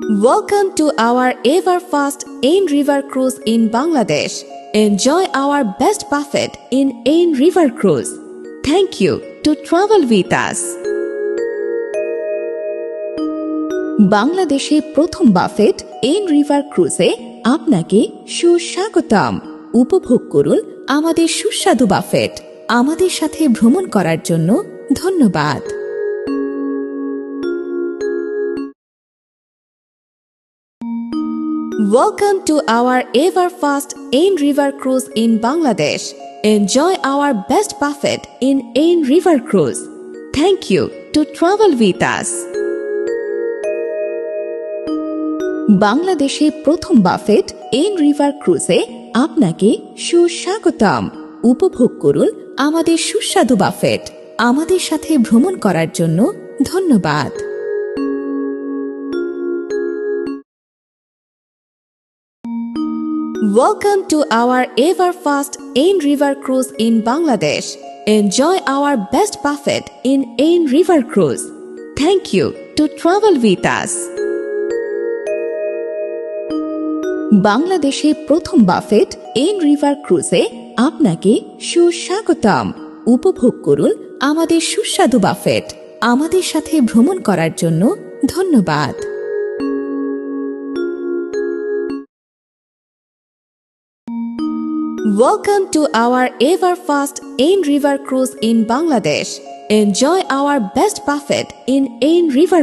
Welcome to our ever fast Ain River Cruise in Bangladesh. Enjoy our best buffet in Ain River Cruise. Thank you to travel with us. বাংলাদেশে প্রথম buffet এইন river ক্রুজে আপনাকে সুস্বাগতম। উপভোগ করুন আমাদের সুস্বাদু buffet. আমাদের সাথে ভ্রমণ করার জন্য ধন্যবাদ। Welcome to our ever fast Ain River Cruise in Bangladesh. Enjoy our best buffet in Ain River Cruise. Thank you to travel with us. বাংলাদেশে প্রথম বাফেট এইন রিভার ক্রুজে আপনাকে সুস্বাগতম। উপভোগ করুন আমাদের সুস্বাদু বাফেট। আমাদের সাথে ভ্রমণ করার জন্য ধন্যবাদ। Welcome to our ever fast Ain River Cruise in Bangladesh. Enjoy our best buffet in Ain River Cruise. Thank you to travel with us. বাংলাদেশে প্রথম বাফেট এইন রিভার ক্রুজে আপনাকে সুস্বাগতম। উপভোগ করুন আমাদের সুস্বাদু বাফেট। আমাদের সাথে ভ্রমণ করার জন্য ধন্যবাদ। Welcome to our ever fast Ain River Cruise in Bangladesh. Enjoy our best buffet in Ain River